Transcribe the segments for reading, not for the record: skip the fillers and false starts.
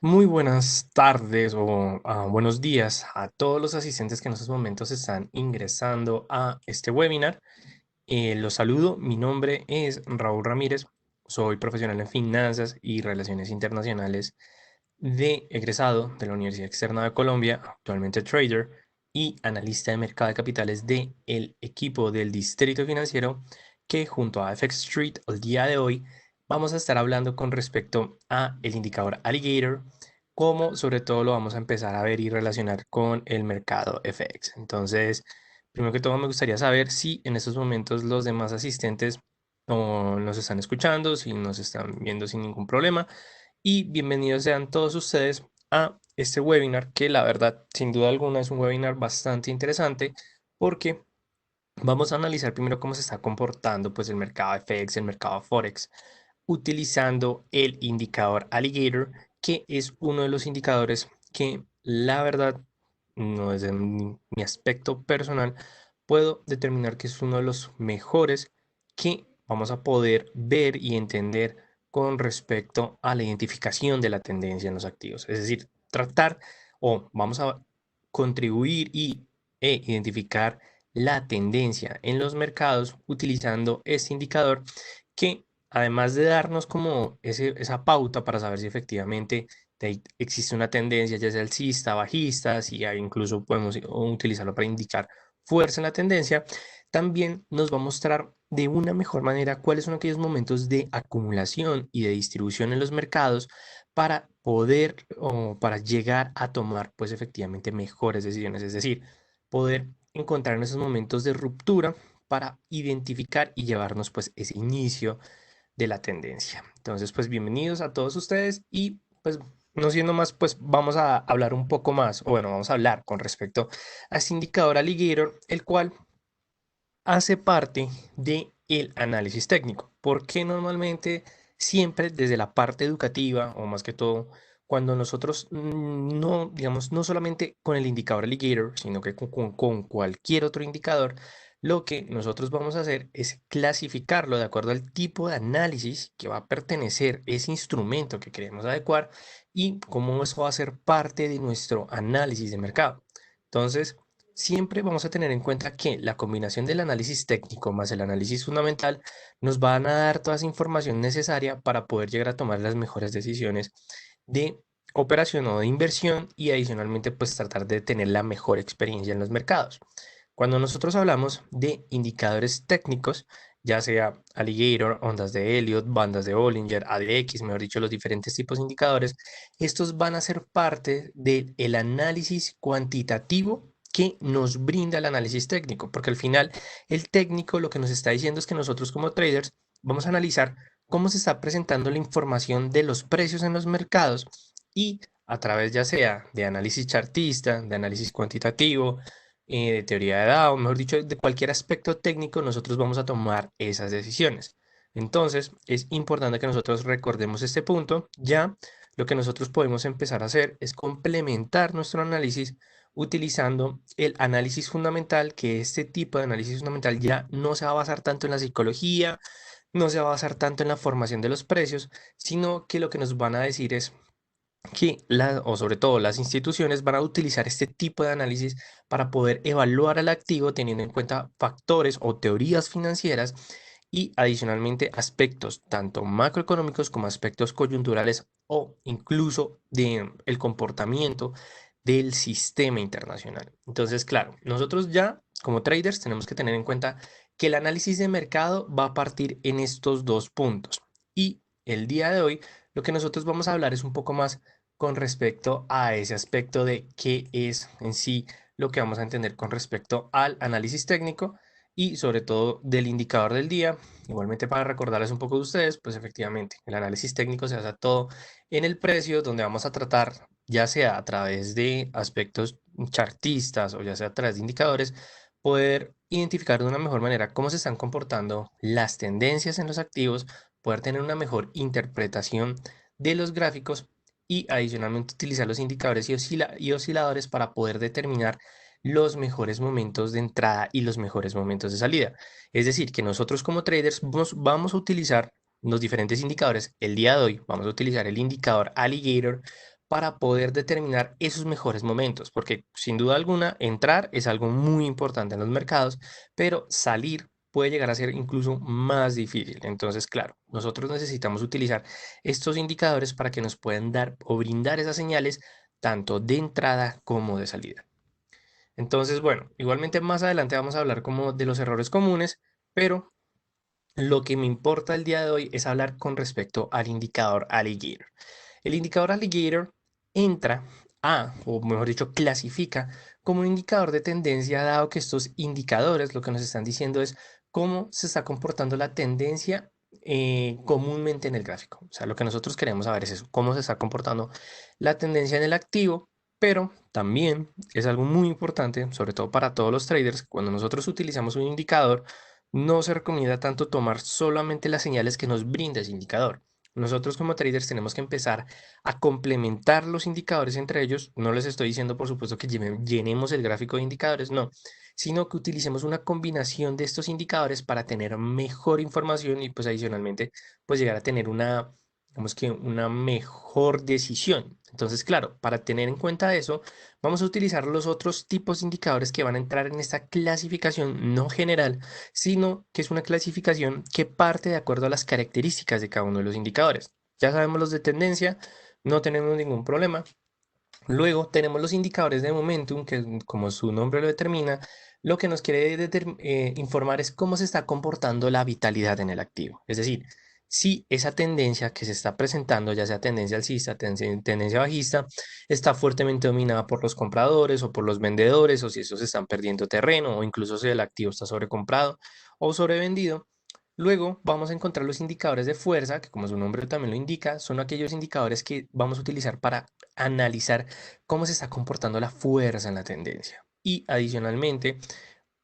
Muy buenas tardes o buenos días a todos los asistentes que en estos momentos están ingresando a este webinar. Los saludo, mi nombre es Raúl Ramírez, soy profesional en finanzas y relaciones internacionales de egresado de la Universidad Externa de Colombia, actualmente trader y analista de mercado de capitales del equipo del Distrito Financiero, que junto a FX Street el día de hoy vamos a estar hablando con respecto a el indicador Alligator, como sobre todo lo vamos a empezar a ver y relacionar con el mercado FX. Entonces, primero que todo me gustaría saber si en estos momentos los demás asistentes nos están escuchando, si nos están viendo sin ningún problema, y bienvenidos sean todos ustedes a este webinar que la verdad, sin duda alguna, es un webinar bastante interesante porque vamos a analizar primero cómo se está comportando pues el mercado FX, el mercado Forex, utilizando el indicador Alligator, que es uno de los indicadores que la verdad, no desde mi aspecto personal, puedo determinar que es uno de los mejores que vamos a poder ver y entender con respecto a la identificación de la tendencia en los activos. Es decir, tratar o vamos a contribuir e identificar la tendencia en los mercados utilizando este indicador que además de darnos como esa pauta para saber si efectivamente existe una tendencia, ya sea alcista, bajista, si hay, incluso podemos utilizarlo para indicar fuerza en la tendencia, también nos va a mostrar de una mejor manera cuáles son aquellos momentos de acumulación y de distribución en los mercados para poder o para llegar a tomar pues efectivamente mejores decisiones, es decir, poder encontrar en esos momentos de ruptura para identificar y llevarnos pues ese inicio de la tendencia. Entonces, pues bienvenidos a todos ustedes y pues no siendo más, pues vamos a hablar un poco más, o bueno, vamos a hablar con respecto a este indicador Alligator, el cual hace parte de el análisis técnico, porque normalmente siempre desde la parte educativa, o más que todo, cuando nosotros no, digamos, no solamente con el indicador Alligator, sino que con cualquier otro indicador, lo que nosotros vamos a hacer es clasificarlo de acuerdo al tipo de análisis que va a pertenecer ese instrumento que queremos adecuar y cómo eso va a ser parte de nuestro análisis de mercado. Entonces, siempre vamos a tener en cuenta que la combinación del análisis técnico más el análisis fundamental nos van a dar toda esa información necesaria para poder llegar a tomar las mejores decisiones de operación o de inversión y adicionalmente pues tratar de tener la mejor experiencia en los mercados. Cuando nosotros hablamos de indicadores técnicos, ya sea Alligator, ondas de Elliott, bandas de Bollinger, ADX, mejor dicho, los diferentes tipos de indicadores, estos van a ser parte del análisis cuantitativo que nos brinda el análisis técnico, porque al final el técnico lo que nos está diciendo es que nosotros como traders vamos a analizar cómo se está presentando la información de los precios en los mercados y a través ya sea de análisis chartista, de análisis cuantitativo, de teoría de DAO, mejor dicho, de cualquier aspecto técnico, nosotros vamos a tomar esas decisiones. Entonces, es importante que nosotros recordemos este punto. Ya lo que nosotros podemos empezar a hacer es complementar nuestro análisis utilizando el análisis fundamental, que este tipo de análisis fundamental ya no se va a basar tanto en la psicología, no se va a basar tanto en la formación de los precios, sino que lo que nos van a decir es que o sobre todo las instituciones van a utilizar este tipo de análisis para poder evaluar al activo teniendo en cuenta factores o teorías financieras y adicionalmente aspectos tanto macroeconómicos como aspectos coyunturales o incluso de el comportamiento del sistema internacional. Entonces, claro, nosotros ya como traders tenemos que tener en cuenta que el análisis de mercado va a partir en estos dos puntos. Y el día de hoy lo que nosotros vamos a hablar es un poco más con respecto a ese aspecto de qué es en sí lo que vamos a entender con respecto al análisis técnico y sobre todo del indicador del día. Igualmente para recordarles un poco de ustedes, pues efectivamente el análisis técnico se basa todo en el precio, donde vamos a tratar ya sea a través de aspectos chartistas o ya sea a través de indicadores, poder identificar de una mejor manera cómo se están comportando las tendencias en los activos, poder tener una mejor interpretación de los gráficos y adicionalmente utilizar los indicadores y osciladores para poder determinar los mejores momentos de entrada y los mejores momentos de salida. Es decir, que nosotros como traders vamos a utilizar los diferentes indicadores. El día de hoy vamos a utilizar el indicador Alligator para poder determinar esos mejores momentos, porque sin duda alguna entrar es algo muy importante en los mercados, pero salir puede llegar a ser incluso más difícil. Entonces, claro, nosotros necesitamos utilizar estos indicadores para que nos puedan dar o brindar esas señales tanto de entrada como de salida. Entonces, bueno, igualmente más adelante vamos a hablar como de los errores comunes, pero lo que me importa el día de hoy es hablar con respecto al indicador Alligator. El indicador Alligator entra o mejor dicho, clasifica como un indicador de tendencia, dado que estos indicadores lo que nos están diciendo es cómo se está comportando la tendencia comúnmente en el gráfico. O sea, lo que nosotros queremos saber es eso, cómo se está comportando la tendencia en el activo, pero también es algo muy importante, sobre todo para todos los traders, cuando nosotros utilizamos un indicador, no se recomienda tanto tomar solamente las señales que nos brinda ese indicador. Nosotros como traders tenemos que empezar a complementar los indicadores entre ellos. No les estoy diciendo, por supuesto, que llenemos el gráfico de indicadores, no, sino que utilicemos una combinación de estos indicadores para tener mejor información y pues adicionalmente pues llegar a tener una, digamos que una mejor decisión. Entonces, claro, para tener en cuenta eso, vamos a utilizar los otros tipos de indicadores que van a entrar en esta clasificación no general, sino que es una clasificación que parte de acuerdo a las características de cada uno de los indicadores. Ya sabemos los de tendencia, no tenemos ningún problema. Luego tenemos los indicadores de momentum, que como su nombre lo determina, lo que nos quiere informar es cómo se está comportando la vitalidad en el activo. Es decir, si esa tendencia que se está presentando, ya sea tendencia alcista, tendencia bajista, está fuertemente dominada por los compradores o por los vendedores, o si esos están perdiendo terreno, o incluso si el activo está sobrecomprado o sobrevendido. Luego vamos a encontrar los indicadores de fuerza, que como su nombre también lo indica, son aquellos indicadores que vamos a utilizar para analizar cómo se está comportando la fuerza en la tendencia. Y adicionalmente,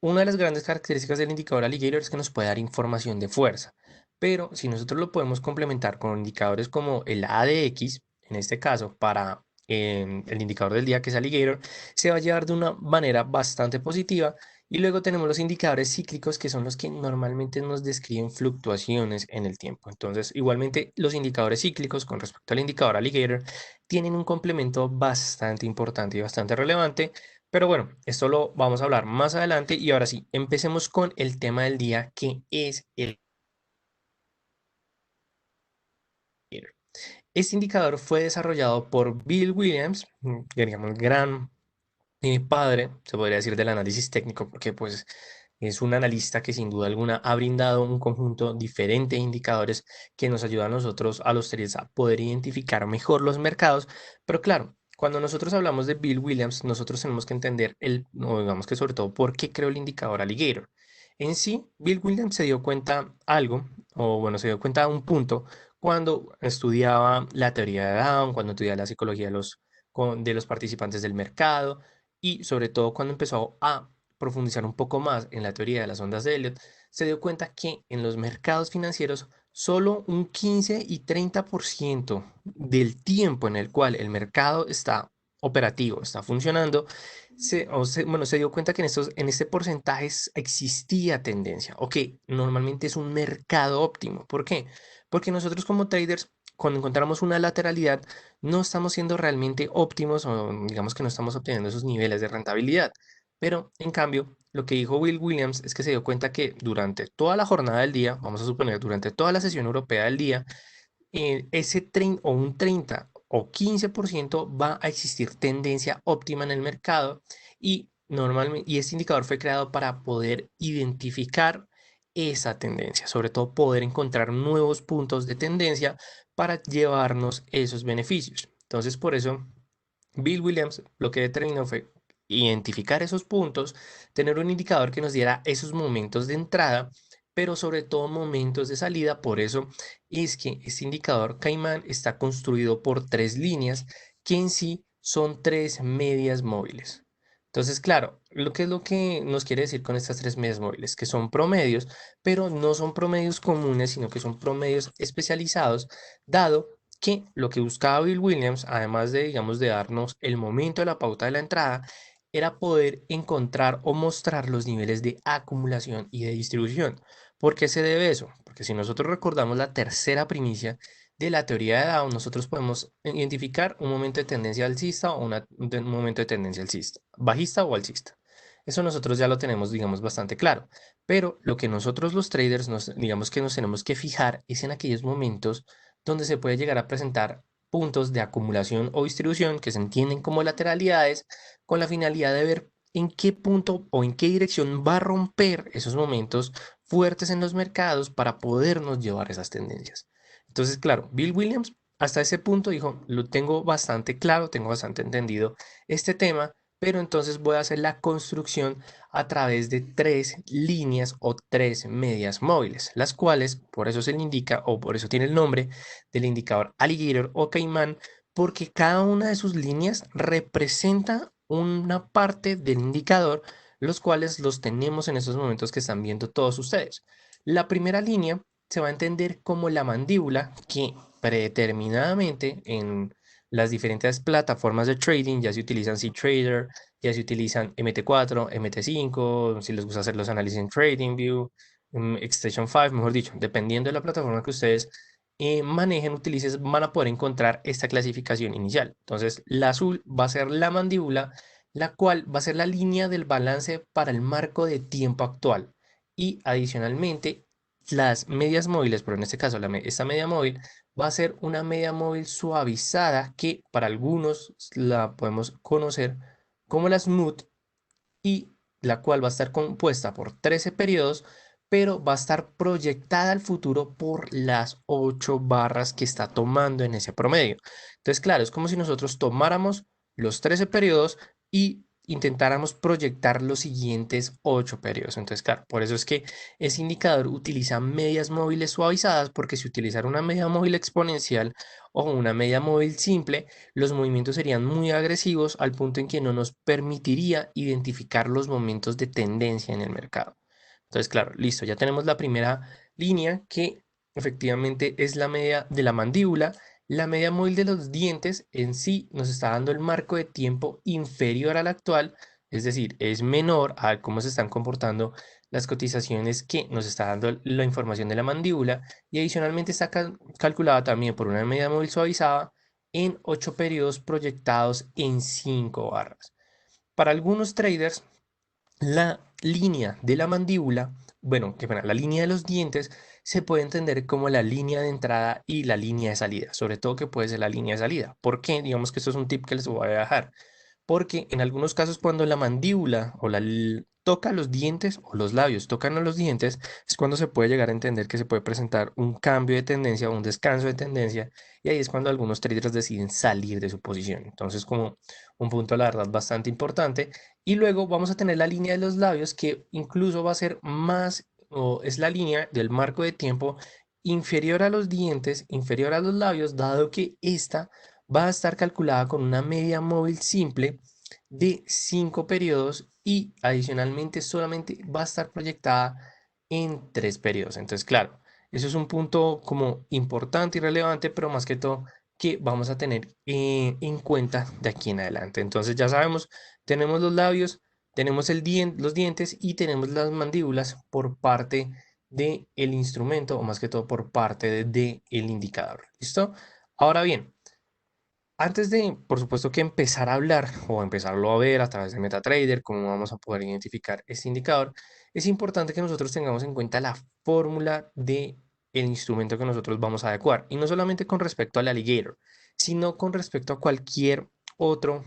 una de las grandes características del indicador Alligator es que nos puede dar información de fuerza. Pero si nosotros lo podemos complementar con indicadores como el ADX, en este caso para el indicador del día que es Alligator, se va a llevar de una manera bastante positiva. Y luego tenemos los indicadores cíclicos, que son los que normalmente nos describen fluctuaciones en el tiempo. Entonces, igualmente, los indicadores cíclicos con respecto al indicador Alligator tienen un complemento bastante importante y bastante relevante. Pero bueno, esto lo vamos a hablar más adelante y ahora sí, empecemos con el tema del día que es el indicador. Este indicador fue desarrollado por Bill Williams, que digamos gran padre, se podría decir, del análisis técnico, porque pues es un analista que sin duda alguna ha brindado un conjunto diferente de indicadores que nos ayuda a nosotros, a los traders, a poder identificar mejor los mercados. Pero claro, cuando nosotros hablamos de Bill Williams, nosotros tenemos que entender o digamos que sobre todo, por qué creó el indicador Alligator. En sí, Bill Williams se dio cuenta algo, o bueno, se dio cuenta de un punto cuando estudiaba la teoría de Down, cuando estudiaba la psicología de los participantes del mercado y sobre todo cuando empezó a profundizar un poco más en la teoría de las ondas de Elliot, se dio cuenta que en los mercados financieros solo un 15 y 30% del tiempo en el cual el mercado está operativo, está funcionando, bueno, se dio cuenta que en este porcentaje existía tendencia, o que normalmente es un mercado óptimo. ¿Por qué? Porque nosotros como traders, cuando encontramos una lateralidad, no estamos siendo realmente óptimos o digamos que no estamos obteniendo esos niveles de rentabilidad. Pero en cambio, lo que dijo Will Williams es que se dio cuenta que durante toda la jornada del día, vamos a suponer durante toda la sesión europea del día, ese tren o un 30 o 15% va a existir tendencia óptima en el mercado y normalmente y este indicador fue creado para poder identificar esa tendencia, sobre todo poder encontrar nuevos puntos de tendencia para llevarnos esos beneficios. Entonces, por eso Bill Williams lo que determinó fue identificar esos puntos, tener un indicador que nos diera esos momentos de entrada, pero sobre todo momentos de salida. Por eso es que este indicador Caimán está construido por tres líneas que en sí son tres medias móviles. Entonces, claro, lo que es lo que nos quiere decir con estas tres medias móviles, que son promedios, pero no son promedios comunes, sino que son promedios especializados, dado que lo que buscaba Bill Williams, además de, digamos, de darnos el momento de la pauta de la entrada, era poder encontrar o mostrar los niveles de acumulación y de distribución. ¿Por qué se debe eso? Porque si nosotros recordamos la tercera primicia, de la teoría de Dow, nosotros podemos identificar un momento de tendencia alcista o un momento de tendencia alcista, bajista o alcista. Eso nosotros ya lo tenemos, digamos, bastante claro. Pero lo que nosotros los traders, digamos que nos tenemos que fijar es en aquellos momentos donde se puede llegar a presentar puntos de acumulación o distribución que se entienden como lateralidades con la finalidad de ver en qué punto o en qué dirección va a romper esos momentos fuertes en los mercados para podernos llevar esas tendencias. Entonces, claro, Bill Williams hasta ese punto dijo, lo tengo bastante claro, tengo bastante entendido este tema, pero entonces voy a hacer la construcción a través de tres líneas o tres medias móviles, las cuales, por eso se le indica, o por eso tiene el nombre del indicador alligator o caimán, porque cada una de sus líneas representa una parte del indicador, los cuales los tenemos en estos momentos que están viendo todos ustedes. La primera línea se va a entender como la mandíbula que predeterminadamente en las diferentes plataformas de trading ya se utilizan CTrader, ya se utilizan MT4, MT5, si les gusta hacer los análisis en TradingView, Extension 5, mejor dicho, dependiendo de la plataforma que ustedes manejen, utilicen, van a poder encontrar esta clasificación inicial. Entonces, la azul va a ser la mandíbula, la cual va a ser la línea del balance para el marco de tiempo actual. Y adicionalmente, las medias móviles, pero en este caso esta media móvil va a ser una media móvil suavizada que para algunos la podemos conocer como la smooth y la cual va a estar compuesta por 13 periodos, pero va a estar proyectada al futuro por las 8 barras que está tomando en ese promedio. Entonces, claro, es como si nosotros tomáramos los 13 periodos y intentáramos proyectar los siguientes 8 periodos. Entonces, claro, por eso es que ese indicador utiliza medias móviles suavizadas, porque si utilizara una media móvil exponencial o una media móvil simple, los movimientos serían muy agresivos al punto en que no nos permitiría identificar los momentos de tendencia en el mercado. Entonces, claro, listo, ya tenemos la primera línea que efectivamente es la media de la mandíbula. La media móvil de los dientes en sí nos está dando el marco de tiempo inferior al actual, es decir, es menor a cómo se están comportando las cotizaciones que nos está dando la información de la mandíbula y adicionalmente está calculada también por una media móvil suavizada en 8 periodos proyectados en 5 barras. Para algunos traders, la línea de la mandíbula, bueno, la línea de los dientes se puede entender como la línea de entrada y la línea de salida, sobre todo que puede ser la línea de salida. ¿Por qué? Digamos que esto es un tip que les voy a dejar. Porque en algunos casos cuando la mandíbula toca los dientes o los labios tocan a los dientes, es cuando se puede llegar a entender que se puede presentar un cambio de tendencia o un descanso de tendencia, y ahí es cuando algunos traders deciden salir de su posición. Entonces, como un punto, la verdad, bastante importante. Y luego vamos a tener la línea de los labios que incluso va a ser más, o es la línea del marco de tiempo inferior a los dientes, inferior a los labios, dado que esta va a estar calculada con una media móvil simple de 5 periodos y adicionalmente solamente va a estar proyectada en 3 periodos. Entonces, claro, eso es un punto como importante y relevante, pero más que todo que vamos a tener en cuenta de aquí en adelante. Entonces, ya sabemos, tenemos los labios, tenemos los dientes y tenemos las mandíbulas por parte del instrumento, o más que todo por parte del indicador. ¿Listo? Ahora bien, antes de, por supuesto, que empezar a hablar o empezarlo a ver a través de MetaTrader, cómo vamos a poder identificar este indicador, es importante que nosotros tengamos en cuenta la fórmula de el instrumento que nosotros vamos a adecuar. Y no solamente con respecto al alligator, sino con respecto a cualquier otro,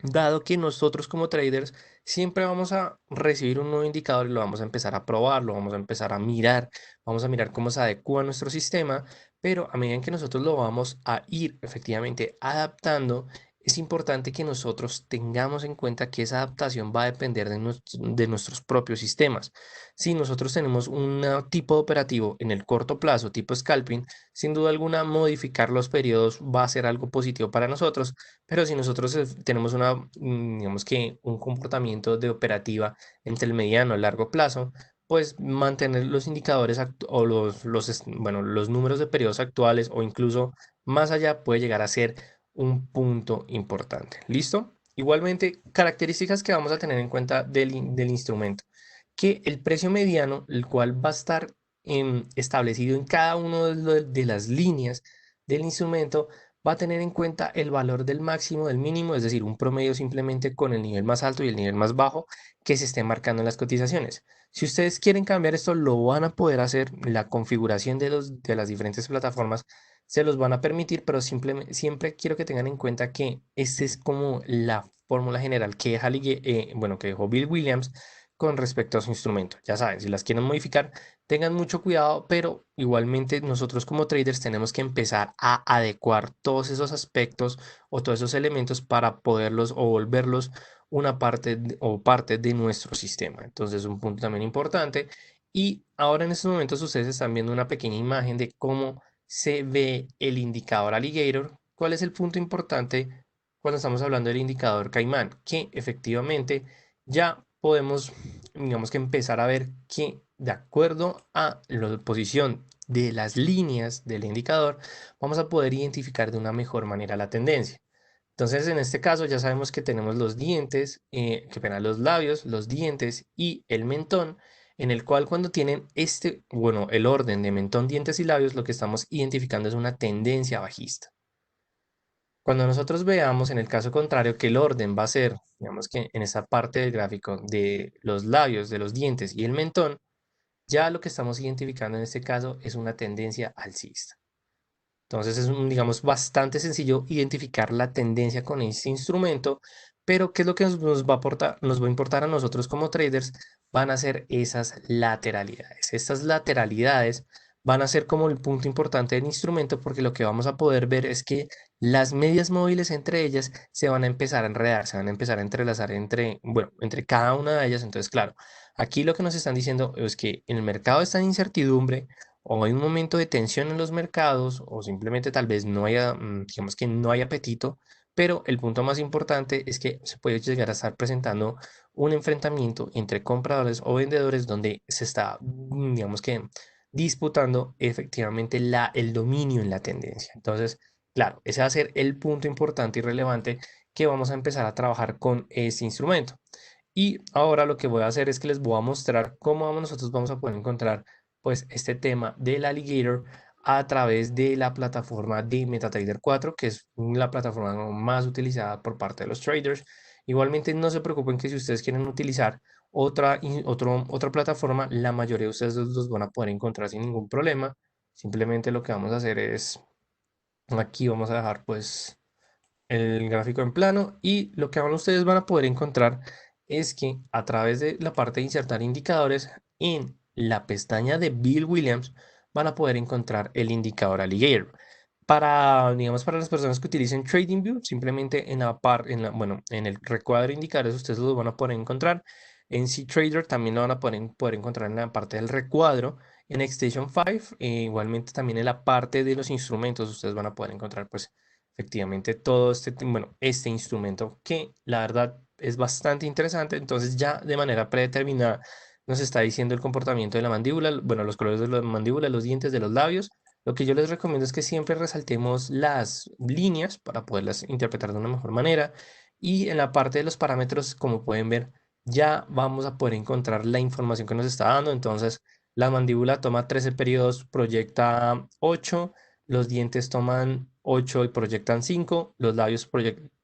dado que nosotros como traders siempre vamos a recibir un nuevo indicador y lo vamos a empezar a probar, lo vamos a empezar a mirar, vamos a mirar cómo se adecua nuestro sistema, pero a medida que nosotros lo vamos a ir efectivamente adaptando, es importante que nosotros tengamos en cuenta que esa adaptación va a depender de nuestros propios sistemas. Si nosotros tenemos un tipo de operativo en el corto plazo, tipo scalping, sin duda alguna modificar los periodos va a ser algo positivo para nosotros, pero si nosotros tenemos digamos que un comportamiento de operativa entre el mediano y largo plazo, pues mantener los indicadores o bueno, los números de periodos actuales o incluso más allá puede llegar a ser un punto importante. ¿Listo? Igualmente, características que vamos a tener en cuenta del instrumento, que el precio mediano, el cual va a estar establecido en cada una de las líneas, del instrumento va a tener en cuenta el valor del máximo, del mínimo, es decir, un promedio simplemente con el nivel más alto y el nivel más bajo que se esté marcando en las cotizaciones. Si ustedes quieren cambiar esto, lo van a poder hacer. La configuración de las diferentes plataformas se los van a permitir, pero simplemente, siempre quiero que tengan en cuenta que esta es como la fórmula general que bueno, que dejó Bill Williams con respecto a su instrumento. Ya saben, si las quieren modificar, tengan mucho cuidado, pero igualmente nosotros como traders tenemos que empezar a adecuar todos esos aspectos o todos esos elementos para poderlos o volverlos una parte o parte de nuestro sistema. Entonces, un punto también importante. Y ahora en estos momentos ustedes están viendo una pequeña imagen de cómo se ve el indicador Alligator. ¿Cuál es el punto importante cuando estamos hablando del indicador Caimán? Que efectivamente ya podemos, digamos que empezar a ver que de acuerdo a la posición de las líneas del indicador, vamos a poder identificar de una mejor manera la tendencia. Entonces, en este caso ya sabemos que tenemos los dientes, que pena, los labios, los dientes y el mentón, en el cual cuando tienen bueno, el orden de mentón, dientes y labios, lo que estamos identificando es una tendencia bajista. Cuando nosotros veamos en el caso contrario que el orden va a ser, digamos que en esa parte del gráfico de los labios, de los dientes y el mentón, ya lo que estamos identificando en este caso es una tendencia alcista. Entonces es digamos, bastante sencillo identificar la tendencia con este instrumento, pero ¿qué es lo que nos va a aportar, nos va a importar a nosotros como traders? Van a ser esas lateralidades. Estas lateralidades van a ser como el punto importante del instrumento porque lo que vamos a poder ver es que las medias móviles entre ellas se van a empezar a enredar, se van a empezar a entrelazar bueno, entre cada una de ellas. Entonces, claro, aquí lo que nos están diciendo es que el mercado está en incertidumbre, o hay un momento de tensión en los mercados, o simplemente tal vez no haya, digamos que no hay apetito, pero el punto más importante es que se puede llegar a estar presentando un enfrentamiento entre compradores o vendedores donde se está, digamos que, disputando efectivamente el dominio en la tendencia. Entonces, claro, ese va a ser el punto importante y relevante que vamos a empezar a trabajar con este instrumento. Y ahora lo que voy a hacer es que les voy a mostrar cómo nosotros vamos a poder encontrar pues este tema del alligator a través de la plataforma de MetaTrader 4, que es la plataforma más utilizada por parte de los traders. Igualmente no se preocupen que si ustedes quieren utilizar otra plataforma, la mayoría de ustedes los van a poder encontrar sin ningún problema. Simplemente lo que vamos a hacer es, aquí vamos a dejar pues el gráfico en plano y lo que ahora ustedes van a poder encontrar es que a través de la parte de insertar indicadores en la pestaña de Bill Williams van a poder encontrar el indicador Alligator. Para, digamos, para las personas que utilicen TradingView, simplemente bueno, en el recuadro de indicadores ustedes los van a poder encontrar. En CTrader también lo van a poder encontrar en la parte del recuadro. En Extension 5, igualmente también en la parte de los instrumentos, ustedes van a poder encontrar pues efectivamente todo bueno, este instrumento que la verdad es bastante interesante. Entonces ya de manera predeterminada nos está diciendo el comportamiento de la mandíbula, bueno, los colores de la mandíbula, los dientes de los labios. Lo que yo les recomiendo es que siempre resaltemos las líneas para poderlas interpretar de una mejor manera. Y en la parte de los parámetros, como pueden ver, ya vamos a poder encontrar la información que nos está dando. Entonces, la mandíbula toma 13 periodos, proyecta 8, los dientes toman 8 y proyectan 5, los labios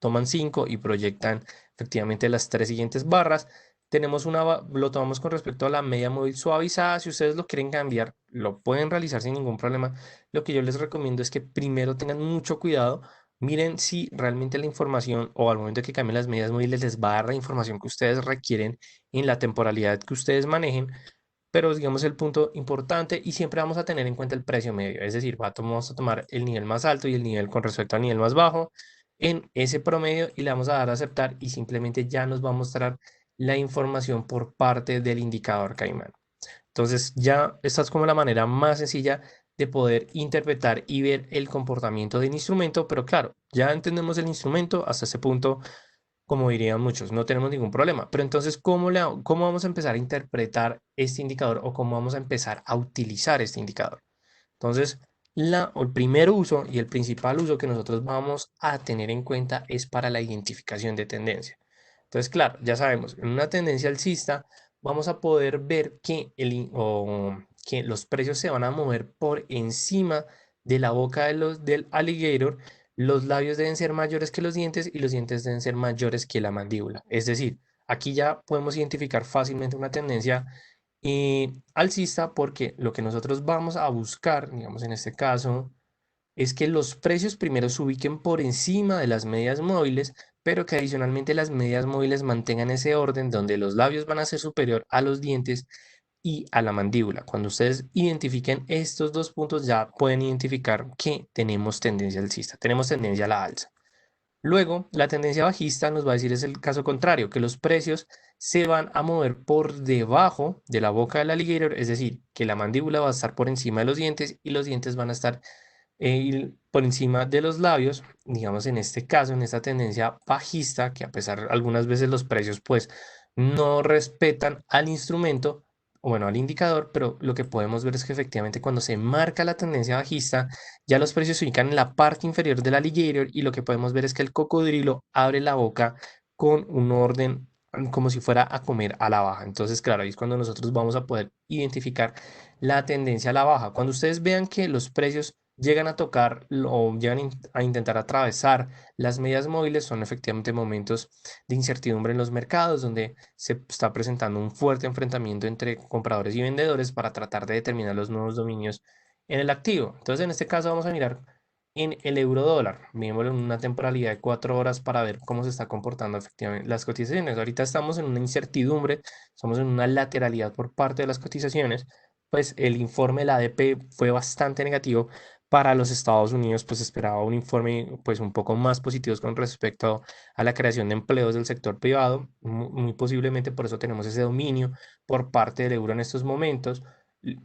toman 5 y proyectan efectivamente las tres siguientes barras. Lo tomamos con respecto a la media móvil suavizada. Si ustedes lo quieren cambiar, lo pueden realizar sin ningún problema. Lo que yo les recomiendo es que primero tengan mucho cuidado. Miren si realmente la información o al momento que cambien las medidas móviles les va a dar la información que ustedes requieren en la temporalidad que ustedes manejen, pero digamos el punto importante y siempre vamos a tener en cuenta el precio medio, es decir, vamos a tomar el nivel más alto y el nivel con respecto al nivel más bajo en ese promedio y le vamos a dar a aceptar y simplemente ya nos va a mostrar la información por parte del indicador Caimán. Entonces ya esta es como la manera más sencilla de poder interpretar y ver el comportamiento del instrumento, pero claro, ya entendemos el instrumento hasta ese punto, como dirían muchos, no tenemos ningún problema. Pero entonces, ¿cómo vamos a empezar a interpretar este indicador o cómo vamos a empezar a utilizar este indicador? Entonces, el primer uso y el principal uso que nosotros vamos a tener en cuenta es para la identificación de tendencia. Entonces, claro, ya sabemos, en una tendencia alcista vamos a poder ver que los precios se van a mover por encima de la boca del alligator, los labios deben ser mayores que los dientes y los dientes deben ser mayores que la mandíbula. Es decir, aquí ya podemos identificar fácilmente una tendencia alcista porque lo que nosotros vamos a buscar, digamos en este caso, es que los precios primero se ubiquen por encima de las medias móviles, pero que adicionalmente las medias móviles mantengan ese orden donde los labios van a ser superior a los dientes y a la mandíbula. Cuando ustedes identifiquen estos dos puntos, ya pueden identificar que tenemos tendencia alcista, tenemos tendencia a la alza. Luego, la tendencia bajista nos va a decir es el caso contrario, que los precios se van a mover por debajo de la boca del alligator, es decir, que la mandíbula va a estar por encima de los dientes y los dientes van a estar por encima de los labios, digamos en este caso, en esta tendencia bajista, que a pesar algunas veces los precios pues no respetan al instrumento, o bueno, al indicador, pero lo que podemos ver es que efectivamente cuando se marca la tendencia bajista, ya los precios se ubican en la parte inferior del alligator y lo que podemos ver es que el cocodrilo abre la boca con un orden como si fuera a comer a la baja. Entonces, claro, ahí es cuando nosotros vamos a poder identificar la tendencia a la baja. Cuando ustedes vean que los precios llegan a tocar o llegan a intentar atravesar las medias móviles, son efectivamente momentos de incertidumbre en los mercados donde se está presentando un fuerte enfrentamiento entre compradores y vendedores para tratar de determinar los nuevos dominios en el activo. Entonces, en este caso vamos a mirar en el euro dólar, mirémoslo en una temporalidad de 4 horas para ver cómo se está comportando efectivamente las cotizaciones. Ahorita estamos en una incertidumbre, estamos en una lateralidad por parte de las cotizaciones, pues el informe de la ADP fue bastante negativo para los Estados Unidos, pues esperaba un informe pues un poco más positivo con respecto a la creación de empleos del sector privado. Muy posiblemente por eso tenemos ese dominio por parte del euro en estos momentos.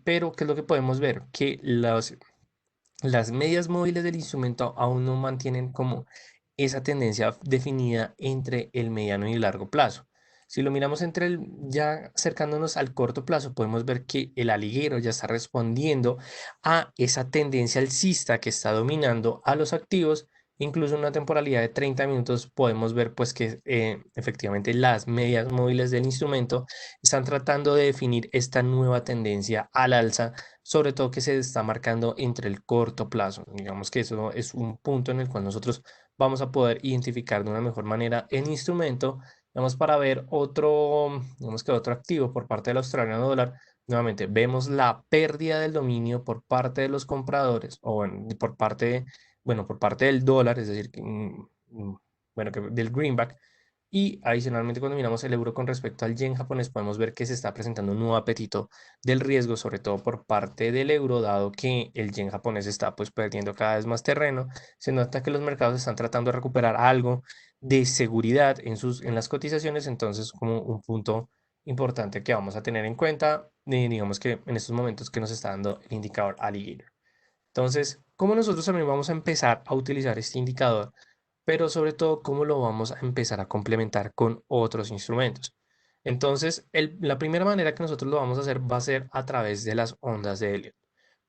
Pero, ¿qué es lo que podemos ver? Que las medias móviles del instrumento aún no mantienen como esa tendencia definida entre el mediano y el largo plazo. Si lo miramos entre ya acercándonos al corto plazo, podemos ver que el aliguero ya está respondiendo a esa tendencia alcista que está dominando a los activos. Incluso en una temporalidad de 30 minutos podemos ver pues que efectivamente las medias móviles del instrumento están tratando de definir esta nueva tendencia al alza, sobre todo que se está marcando entre el corto plazo. Digamos que eso es un punto en el cual nosotros vamos a poder identificar de una mejor manera el instrumento. Vamos para ver otro, digamos que otro activo por parte del australiano dólar. Nuevamente, vemos la pérdida del dominio por parte de los compradores, o bueno, por parte del dólar, es decir, bueno, del greenback. Y adicionalmente, cuando miramos el euro con respecto al yen japonés, podemos ver que se está presentando un nuevo apetito del riesgo, sobre todo por parte del euro, dado que el yen japonés está pues perdiendo cada vez más terreno. Se nota que los mercados están tratando de recuperar algo de seguridad en las cotizaciones, entonces como un punto importante que vamos a tener en cuenta, digamos que en estos momentos que nos está dando el indicador alligator. Entonces, ¿cómo nosotros también vamos a empezar a utilizar este indicador? Pero sobre todo, ¿cómo lo vamos a empezar a complementar con otros instrumentos? Entonces, la primera manera que nosotros lo vamos a hacer va a ser a través de las ondas de Elliot.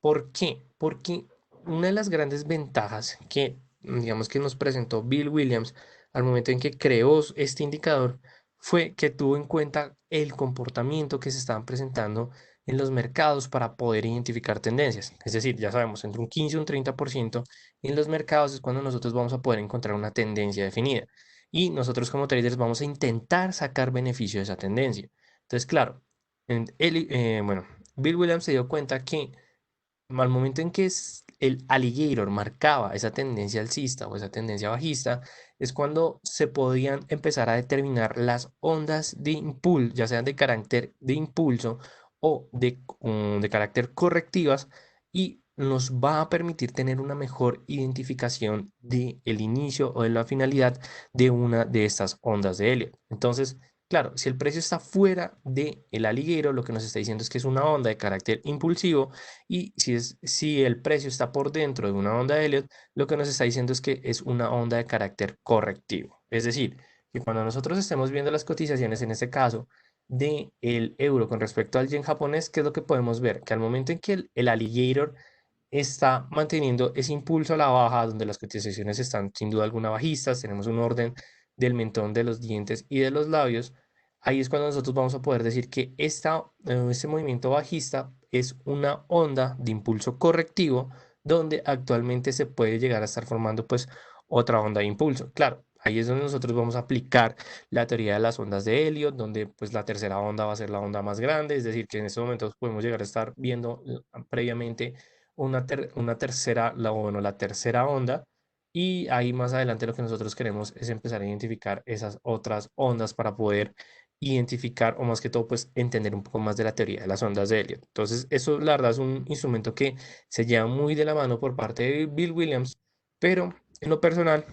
¿Por qué? Porque una de las grandes ventajas que, digamos, que nos presentó Bill Williams al momento en que creó este indicador fue que tuvo en cuenta el comportamiento que se estaban presentando en los mercados para poder identificar tendencias. Es decir, ya sabemos, entre un 15 y un 30% en los mercados es cuando nosotros vamos a poder encontrar una tendencia definida. Y nosotros como traders vamos a intentar sacar beneficio de esa tendencia. Entonces, claro, bueno, Bill Williams se dio cuenta que al momento en que el alligator marcaba esa tendencia alcista o esa tendencia bajista, es cuando se podían empezar a determinar las ondas de impulso, ya sean de carácter de impulso o de carácter correctivas, y nos va a permitir tener una mejor identificación del inicio o de la finalidad de una de estas ondas de Elliot. Entonces, claro, si el precio está fuera del alligator, lo que nos está diciendo es que es una onda de carácter impulsivo, y si el precio está por dentro de una onda de Elliott, lo que nos está diciendo es que es una onda de carácter correctivo. Es decir, que cuando nosotros estemos viendo las cotizaciones, en este caso, de el euro con respecto al yen japonés, ¿qué es lo que podemos ver? Que al momento en que el alligator está manteniendo ese impulso a la baja, donde las cotizaciones están sin duda alguna bajistas, tenemos un orden del mentón, de los dientes y de los labios. Ahí es cuando nosotros vamos a poder decir que este movimiento bajista es una onda de impulso correctivo, donde actualmente se puede llegar a estar formando pues otra onda de impulso. Claro, ahí es donde nosotros vamos a aplicar la teoría de las ondas de Elliot, donde pues la tercera onda va a ser la onda más grande, es decir, que en estos momentos podemos llegar a estar viendo previamente una tercera, bueno, la tercera onda, y ahí más adelante lo que nosotros queremos es empezar a identificar esas otras ondas para poder identificar o más que todo pues entender un poco más de la teoría de las ondas de Elliot. Entonces eso la verdad es un instrumento que se lleva muy de la mano por parte de Bill Williams, pero en lo personal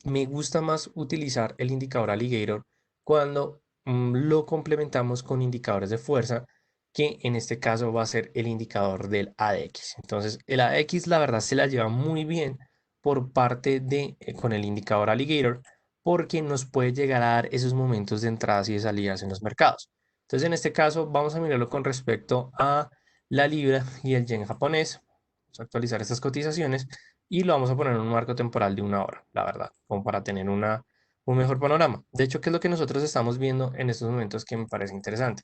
me gusta más utilizar el indicador alligator cuando lo complementamos con indicadores de fuerza, que en este caso va a ser el indicador del ADX. Entonces, el ADX la verdad se la lleva muy bien por parte de con el indicador alligator porque nos puede llegar a dar esos momentos de entradas y de salidas en los mercados. Entonces, en este caso, vamos a mirarlo con respecto a la libra y el yen japonés. Vamos a actualizar estas cotizaciones y lo vamos a poner en un marco temporal de 1 hora, la verdad, como para tener un mejor panorama. De hecho, ¿qué es lo que nosotros estamos viendo en estos momentos que me parece interesante?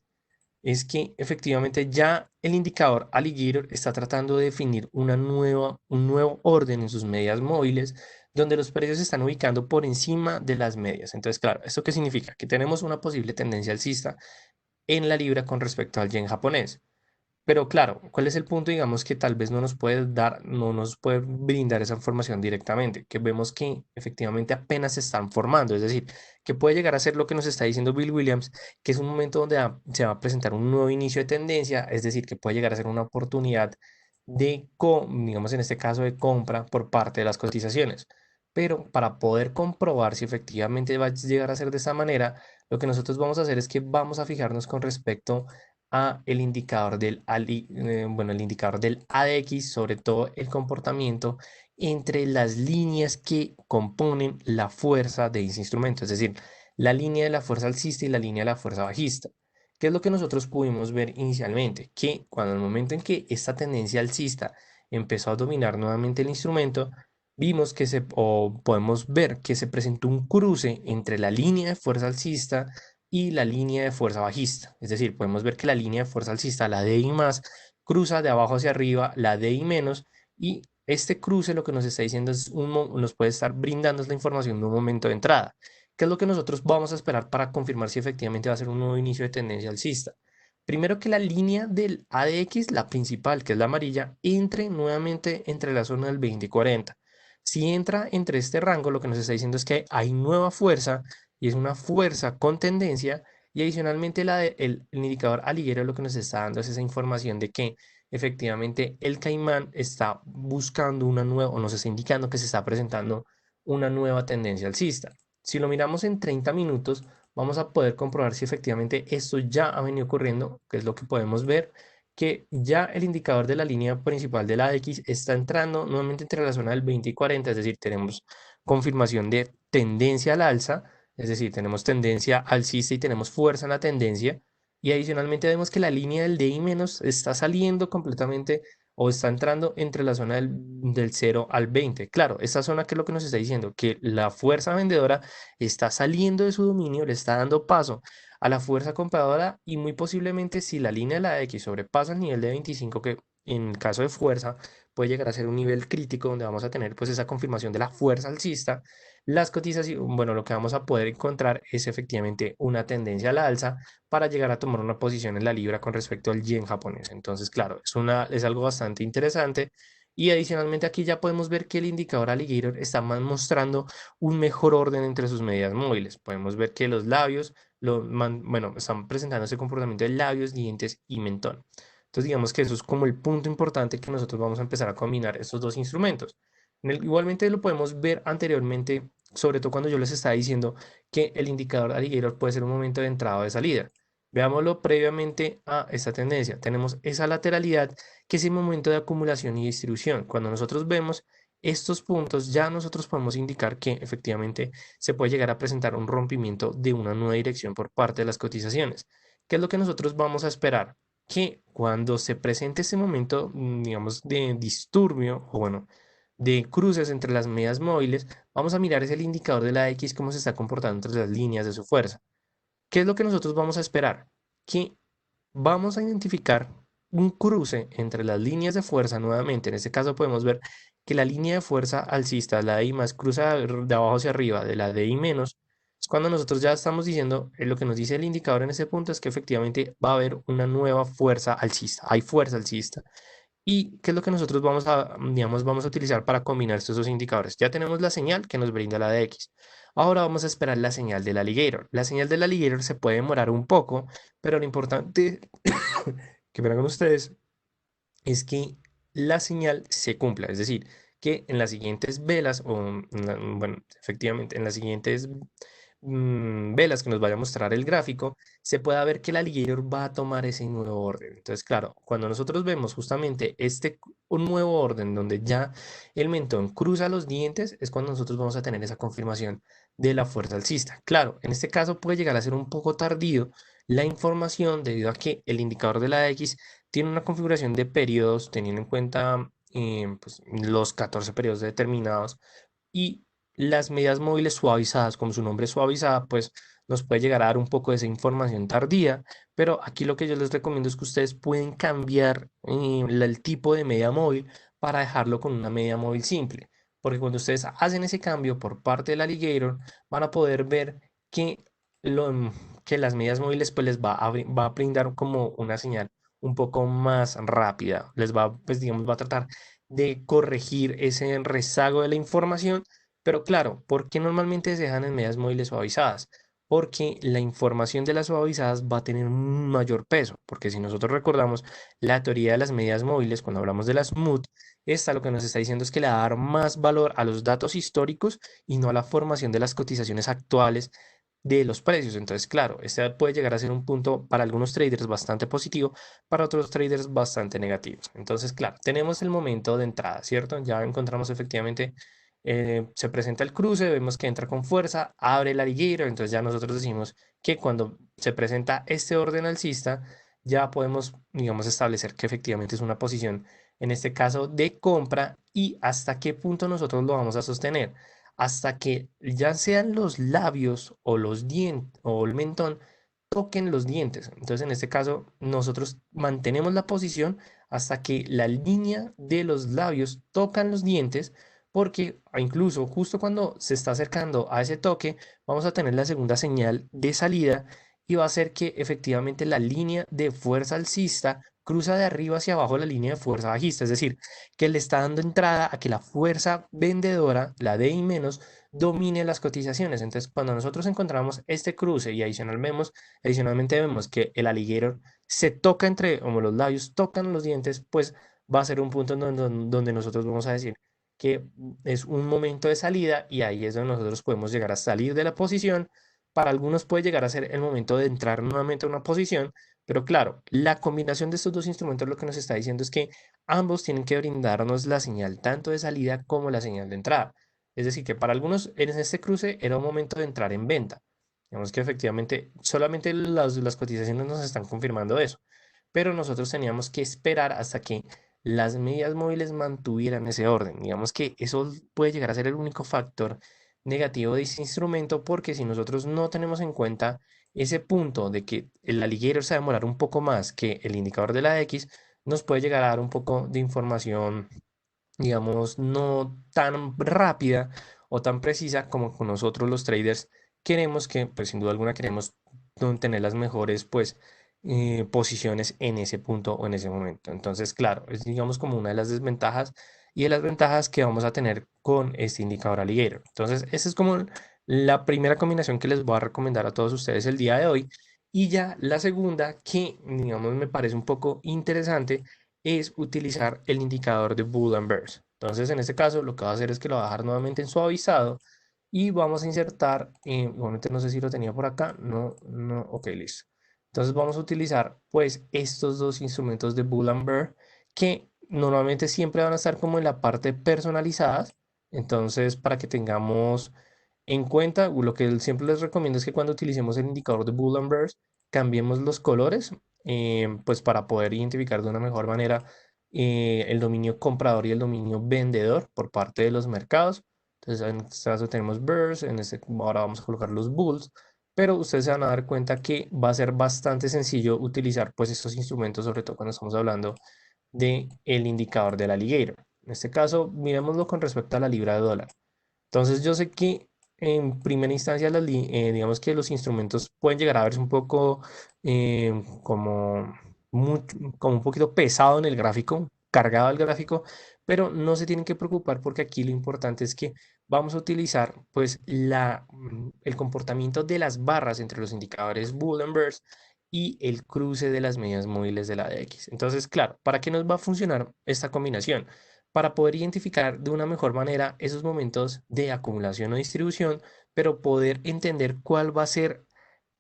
Es que efectivamente ya el indicador Alligator está tratando de definir un nuevo orden en sus medias móviles, donde los precios se están ubicando por encima de las medias. Entonces, claro, ¿esto qué significa? Que tenemos una posible tendencia alcista en la libra con respecto al yen japonés. Pero claro, ¿cuál es el punto? Digamos que tal vez no nos puede dar, no nos puede brindar esa información directamente, que vemos que efectivamente apenas se están formando, es decir, que puede llegar a ser lo que nos está diciendo Bill Williams, que es un momento donde se va a presentar un nuevo inicio de tendencia, es decir, que puede llegar a ser una oportunidad de, digamos en este caso, de compra por parte de las cotizaciones. Pero para poder comprobar si efectivamente va a llegar a ser de esa manera, lo que nosotros vamos a hacer es que vamos a fijarnos con respecto a el indicador bueno, el indicador del ADX, sobre todo el comportamiento entre las líneas que componen la fuerza de ese instrumento, es decir, la línea de la fuerza alcista y la línea de la fuerza bajista. ¿Qué es lo que nosotros pudimos ver inicialmente? Que cuando el momento en que esta tendencia alcista empezó a dominar nuevamente el instrumento, vimos que o podemos ver que se presentó un cruce entre la línea de fuerza alcista y la línea de fuerza bajista. Es decir, podemos ver que la línea de fuerza alcista, la DI más, cruza de abajo hacia arriba la DI menos, y este cruce lo que nos está diciendo es nos puede estar brindando la información de un momento de entrada. ¿Qué es lo que nosotros vamos a esperar para confirmar si efectivamente va a ser un nuevo inicio de tendencia alcista? Primero que la línea del ADX, la principal, que es la amarilla, entre nuevamente entre la zona del 20 y 40. Si entra entre este rango, lo que nos está diciendo es que hay nueva fuerza y es una fuerza con tendencia, y adicionalmente el indicador aliguero lo que nos está dando es esa información de que efectivamente el caimán está buscando una nueva, o nos está indicando que se está presentando una nueva tendencia alcista. Si lo miramos en 30 minutos, vamos a poder comprobar si efectivamente esto ya ha venido ocurriendo, que es lo que podemos ver, que ya el indicador de la línea principal de la X está entrando nuevamente entre la zona del 20 y 40, es decir, tenemos confirmación de tendencia al alza, es decir, tenemos tendencia alcista y tenemos fuerza en la tendencia. Y adicionalmente vemos que la línea del DI menos está saliendo completamente o está entrando entre la zona del 0 al 20. Claro, esta zona, ¿qué es lo que nos está diciendo? Que la fuerza vendedora está saliendo de su dominio, le está dando paso a la fuerza compradora, y muy posiblemente si la línea de la X sobrepasa el nivel de 25, que en el caso de fuerza puede llegar a ser un nivel crítico donde vamos a tener pues esa confirmación de la fuerza alcista, las cotizaciones, bueno, lo que vamos a poder encontrar es efectivamente una tendencia a la alza para llegar a tomar una posición en la libra con respecto al yen japonés. Entonces, claro, es algo bastante interesante. Y adicionalmente aquí ya podemos ver que el indicador alligator está mostrando un mejor orden entre sus medidas móviles. Podemos ver que los labios, bueno, están presentando ese comportamiento de labios, dientes y mentón. Entonces, digamos que eso es como el punto importante que nosotros vamos a empezar a combinar estos dos instrumentos. Igualmente lo podemos ver anteriormente, sobre todo cuando yo les estaba diciendo que el indicador alligator puede ser un momento de entrada o de salida. Veámoslo previamente a esta tendencia. Tenemos esa lateralidad, que es el momento de acumulación y distribución. Cuando nosotros vemos estos puntos, ya nosotros podemos indicar que efectivamente se puede llegar a presentar un rompimiento de una nueva dirección por parte de las cotizaciones. ¿Qué es lo que nosotros vamos a esperar? Que cuando se presente ese momento, digamos, de disturbio, o bueno, de cruces entre las medias móviles, vamos a mirar es el indicador de la X, cómo se está comportando entre las líneas de su fuerza. ¿Qué es lo que nosotros vamos a esperar? Que vamos a identificar un cruce entre las líneas de fuerza nuevamente. En este caso podemos ver que la línea de fuerza alcista, la de I más, cruza de abajo hacia arriba de la de I menos. Es cuando nosotros ya estamos diciendo, lo que nos dice el indicador en ese punto es que efectivamente va a haber una nueva fuerza alcista. Hay fuerza alcista. ¿Y qué es lo que nosotros vamos a, digamos, vamos a utilizar para combinar estos dos indicadores? Ya tenemos la señal que nos brinda la de X. Ahora vamos a esperar la señal del alligator. La señal del alligator se puede demorar un poco, pero lo importante que verán con ustedes es que la señal se cumpla. Es decir, que en las siguientes velas, bueno, efectivamente, en las siguientes velas que nos vaya a mostrar el gráfico, se pueda ver que el alligator va a tomar ese nuevo orden. Entonces, claro, cuando nosotros vemos justamente un nuevo orden donde ya el mentón cruza los dientes, es cuando nosotros vamos a tener esa confirmación de la fuerza alcista. Claro, en este caso puede llegar a ser un poco tardío la información debido a que el indicador de la X tiene una configuración de periodos teniendo en cuenta pues, los 14 periodos determinados y las medidas móviles suavizadas, como su nombre es suavizada, pues nos puede llegar a dar un poco de esa información tardía, pero aquí lo que yo les recomiendo es que ustedes pueden cambiar el tipo de media móvil para dejarlo con una media móvil simple, porque cuando ustedes hacen ese cambio por parte del Alligator, van a poder ver que, lo, que las medidas móviles pues les va a brindar como una señal un poco más rápida, les va, pues digamos, va a tratar de corregir ese rezago de la información, pero claro, ¿por qué normalmente se dejan en medidas móviles suavizadas? Porque la información de las suavizadas va a tener un mayor peso, porque si nosotros recordamos la teoría de las medidas móviles, cuando hablamos de las smooth, esta lo que nos está diciendo es que le va a dar más valor a los datos históricos y no a la formación de las cotizaciones actuales de los precios. Entonces, claro, este puede llegar a ser un punto para algunos traders bastante positivo, para otros traders bastante negativos. Entonces, claro, tenemos el momento de entrada, ¿cierto? Ya encontramos efectivamente, se presenta el cruce, vemos que entra con fuerza, abre el alligator, entonces ya nosotros decimos que cuando se presenta este orden alcista, ya podemos, digamos, establecer que efectivamente es una posición, en este caso, de compra y hasta qué punto nosotros lo vamos a sostener hasta que ya sean los labios o los dientes o el mentón toquen los dientes. Entonces, en este caso, nosotros mantenemos la posición hasta que la línea de los labios tocan los dientes, porque incluso justo cuando se está acercando a ese toque, vamos a tener la segunda señal de salida y va a ser que efectivamente la línea de fuerza alcista cruza de arriba hacia abajo la línea de fuerza bajista, es decir, que le está dando entrada a que la fuerza vendedora, la DI menos, domine las cotizaciones. Entonces, cuando nosotros encontramos este cruce y adicionalmente vemos que el alligator se toca entre, como los labios tocan los dientes, pues va a ser un punto en donde nosotros vamos a decir que es un momento de salida y ahí es donde nosotros podemos llegar a salir de la posición. Para algunos puede llegar a ser el momento de entrar nuevamente a una posición, pero claro, la combinación de estos dos instrumentos lo que nos está diciendo es que ambos tienen que brindarnos la señal tanto de salida como la señal de entrada. Es decir, que para algunos en este cruce era un momento de entrar en venta. Digamos que efectivamente solamente las cotizaciones nos están confirmando eso, pero nosotros teníamos que esperar hasta que las medias móviles mantuvieran ese orden. Digamos que eso puede llegar a ser el único factor negativo de ese instrumento porque si nosotros no tenemos en cuenta ese punto de que el alligator se va a demorar un poco más que el indicador de la X, nos puede llegar a dar un poco de información, digamos, no tan rápida o tan precisa como con nosotros los traders queremos que, pues sin duda alguna queremos tener las mejores, pues, posiciones en ese punto o en ese momento. Entonces, claro, es digamos como una de las desventajas y de las ventajas que vamos a tener con este indicador alligator. Entonces, esa es como la primera combinación que les voy a recomendar a todos ustedes el día de hoy. Y ya la segunda, que digamos me parece un poco interesante, es utilizar el indicador de Bull and Bears. Entonces, en este caso, lo que va a hacer es que lo va a dejar nuevamente en suavizado y vamos a insertar, igualmente no sé si lo tenía por acá, no, no, ok, listo. Entonces vamos a utilizar pues estos dos instrumentos de Bull and Bear que normalmente siempre van a estar como en la parte personalizadas. Entonces, para que tengamos en cuenta, lo que siempre les recomiendo es que cuando utilicemos el indicador de Bull and Bears, cambiemos los colores, pues para poder identificar de una mejor manera el dominio comprador y el dominio vendedor por parte de los mercados. Entonces, en este caso tenemos Bears, ahora vamos a colocar los Bulls. pero ustedes se van a dar cuenta que va a ser bastante sencillo utilizar pues estos instrumentos, sobre todo cuando estamos hablando de el indicador del alligator. En este caso, miremoslo con respecto a la libra de dólar. Entonces yo sé que en primera instancia digamos que los instrumentos pueden llegar a verse un poco como, como un poquito pesado en el gráfico, cargado el gráfico, pero no se tienen que preocupar porque aquí lo importante es que vamos a utilizar pues el comportamiento de las barras entre los indicadores Bull and Bears y el cruce de las medias móviles de la DX. Entonces, claro, ¿para qué nos va a funcionar esta combinación? Para poder identificar de una mejor manera esos momentos de acumulación o distribución, pero poder entender cuál va a ser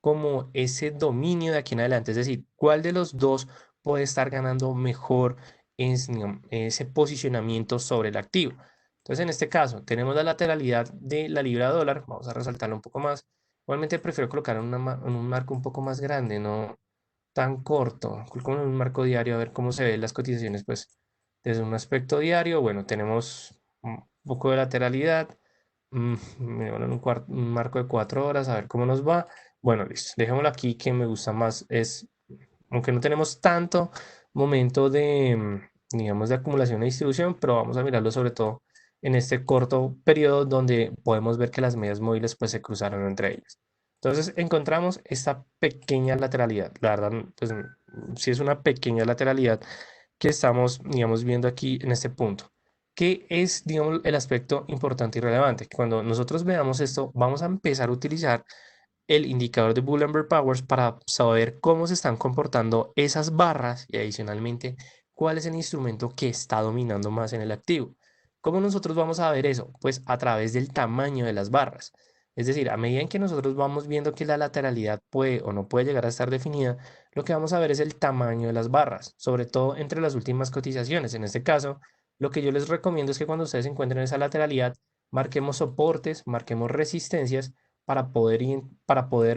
como ese dominio de aquí en adelante, es decir, cuál de los dos puede estar ganando mejor ese posicionamiento sobre el activo. Entonces, en este caso, tenemos la lateralidad de la libra dólar, vamos a resaltarlo un poco más. Igualmente prefiero colocar en un marco un poco más grande, no tan corto, como en un marco diario, a ver cómo se ven las cotizaciones, pues desde un aspecto diario, bueno, tenemos un poco de lateralidad, miremoslo en un marco de 4 horas, a ver cómo nos va. Bueno, listo, dejémoslo aquí, que me gusta más es, aunque no tenemos tanto momento de, digamos, de acumulación e distribución, pero vamos a mirarlo sobre todo en este corto periodo donde podemos ver que las medias móviles pues se cruzaron entre ellas. Entonces encontramos esta pequeña lateralidad. La verdad, pues sí es una pequeña lateralidad que estamos, digamos, viendo aquí en este punto. ¿Qué es, digamos, el aspecto importante y relevante? Que cuando nosotros veamos esto, vamos a empezar a utilizar el indicador de Bull and Bear Powers para saber cómo se están comportando esas barras y adicionalmente cuál es el instrumento que está dominando más en el activo. ¿Cómo nosotros vamos a ver eso? Pues a través del tamaño de las barras. Es decir, a medida en que nosotros vamos viendo que la lateralidad puede o no puede llegar a estar definida, lo que vamos a ver es el tamaño de las barras, sobre todo entre las últimas cotizaciones. En este caso, lo que yo les recomiendo es que cuando ustedes encuentren esa lateralidad, marquemos soportes, marquemos resistencias para poder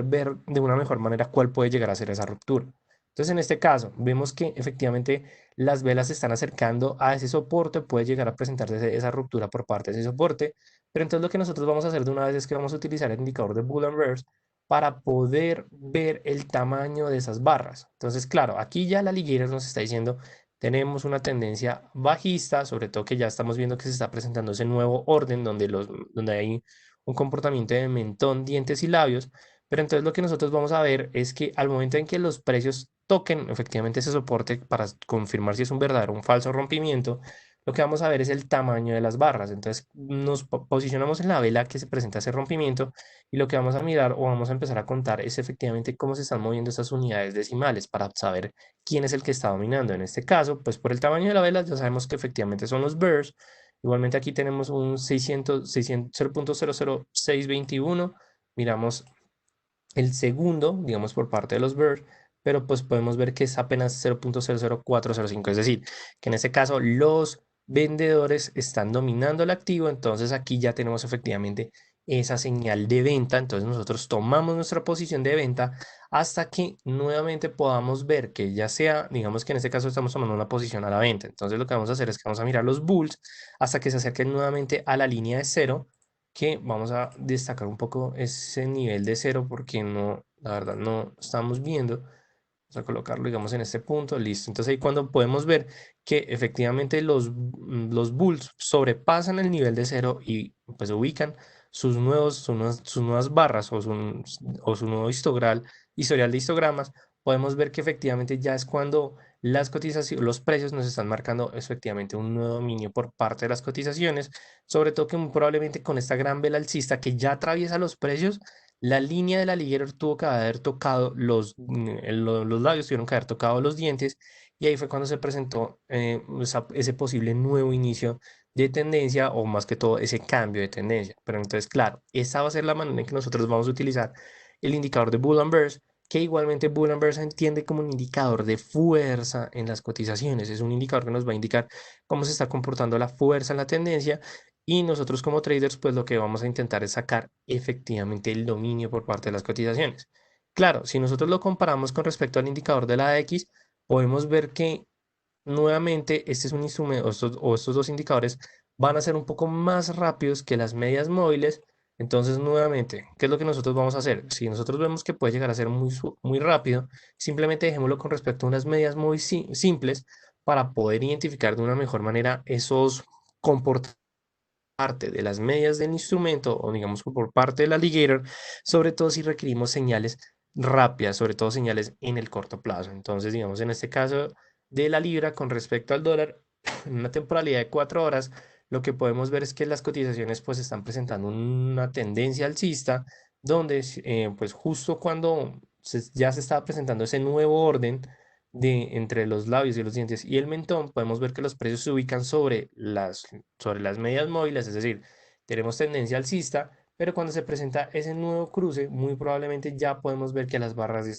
ver de una mejor manera cuál puede llegar a ser esa ruptura. Entonces, en este caso, vemos que efectivamente las velas se están acercando a ese soporte, puede llegar a presentarse esa ruptura por parte de ese soporte, pero entonces lo que nosotros vamos a hacer de una vez es que vamos a utilizar el indicador de Bull and Bears para poder ver el tamaño de esas barras. Entonces, claro, aquí ya la liguera nos está diciendo, tenemos una tendencia bajista, sobre todo que ya estamos viendo que se está presentando ese nuevo orden donde hay un comportamiento de mentón, dientes y labios, pero entonces lo que nosotros vamos a ver es que al momento en que los precios toquen efectivamente ese soporte para confirmar si es un verdadero o un falso rompimiento, lo que vamos a ver es el tamaño de las barras. Entonces nos posicionamos en la vela que se presenta ese rompimiento y lo que vamos a mirar o vamos a empezar a contar es efectivamente cómo se están moviendo esas unidades decimales para saber quién es el que está dominando. En este caso, pues por el tamaño de la vela ya sabemos que efectivamente son los bears. Igualmente aquí tenemos un 0.00621. Miramos el segundo, digamos por parte de los bears, pero pues podemos ver que es apenas 0.00405. Es decir, que en este caso los vendedores están dominando el activo, entonces aquí ya tenemos efectivamente esa señal de venta, entonces nosotros tomamos nuestra posición de venta hasta que nuevamente podamos ver que ya sea, digamos que en este caso estamos tomando una posición a la venta, entonces lo que vamos a hacer es que vamos a mirar los bulls hasta que se acerquen nuevamente a la línea de cero, que vamos a destacar un poco ese nivel de cero porque no, la verdad no estamos viendo. Vamos a colocarlo, digamos, en este punto, listo. Entonces ahí cuando podemos ver que efectivamente los bulls sobrepasan el nivel de cero y pues ubican sus nuevas barras o su nuevo historial de histogramas, podemos ver que efectivamente ya es cuando las cotizaciones, los precios nos están marcando efectivamente un nuevo dominio por parte de las cotizaciones, sobre todo que muy probablemente con esta gran vela alcista que ya atraviesa los precios, la línea de la liguera tuvo que haber tocado los labios, tuvieron que haber tocado los dientes, y ahí fue cuando se presentó ese posible nuevo inicio de tendencia, o más que todo ese cambio de tendencia. Pero entonces, claro, esa va a ser la manera en que nosotros vamos a utilizar el indicador de Bull and Bears, que igualmente Bull and Bears se entiende como un indicador de fuerza en las cotizaciones. Es un indicador que nos va a indicar cómo se está comportando la fuerza en la tendencia, y nosotros como traders, pues lo que vamos a intentar es sacar efectivamente el dominio por parte de las cotizaciones. Claro, si nosotros lo comparamos con respecto al indicador de la X, podemos ver que nuevamente este es un instrumento, o estos dos indicadores van a ser un poco más rápidos que las medias móviles, Entonces, nuevamente, ¿qué es lo que nosotros vamos a hacer? Si nosotros vemos que puede llegar a ser muy rápido, simplemente dejémoslo con respecto a unas medidas muy simples para poder identificar de una mejor manera esos comportamientos parte de las medias del instrumento o digamos que por parte del alligator, sobre todo si requerimos señales rápidas, sobre todo señales en el corto plazo. Entonces, digamos, en este caso de la libra con respecto al dólar, en una temporalidad de 4 horas, lo que podemos ver es que las cotizaciones pues están presentando una tendencia alcista, donde pues justo cuando ya se estaba presentando ese nuevo orden, entre los labios y los dientes y el mentón, podemos ver que los precios se ubican sobre las medias móviles, es decir, tenemos tendencia alcista, pero cuando se presenta ese nuevo cruce, muy probablemente ya podemos ver que en las barras de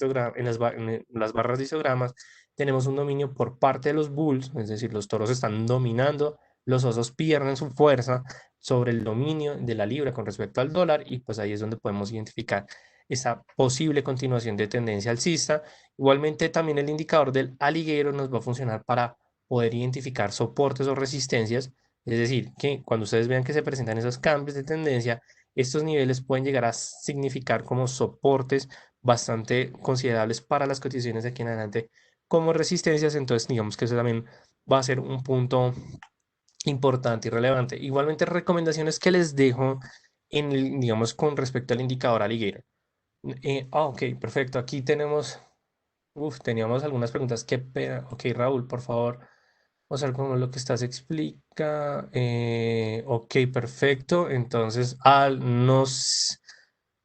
histogramas tenemos un dominio por parte de los bulls, es decir, los toros están dominando, los osos pierden su fuerza sobre el dominio de la libra con respecto al dólar y pues ahí es donde podemos identificar esa posible continuación de tendencia alcista. Igualmente, también el indicador del alligator nos va a funcionar para poder identificar soportes o resistencias. Es decir, que cuando ustedes vean que se presentan esos cambios de tendencia, estos niveles pueden llegar a significar como soportes bastante considerables para las cotizaciones de aquí en adelante como resistencias. Entonces, digamos que eso también va a ser un punto importante y relevante. Igualmente, recomendaciones que les dejo digamos, con respecto al indicador alligator. Ok, perfecto. Aquí teníamos algunas preguntas. Qué pena. Ok, Raúl, por favor, vamos a ver cómo lo que estás explica. Ok, perfecto. Entonces,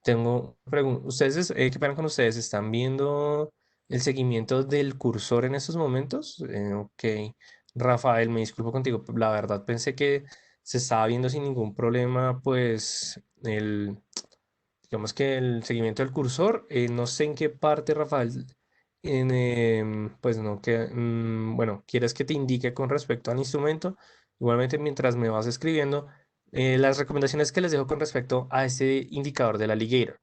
tengo preguntas. Qué pena con ustedes, ¿están viendo el seguimiento del cursor en estos momentos? Ok, Rafael, me disculpo contigo. La verdad, pensé que se estaba viendo sin ningún problema, pues, digamos que el seguimiento del cursor, no sé en qué parte, Rafael, pues no, bueno, quieres que te indique con respecto al instrumento. Igualmente, mientras me vas escribiendo, las recomendaciones que les dejo con respecto a ese indicador del alligator.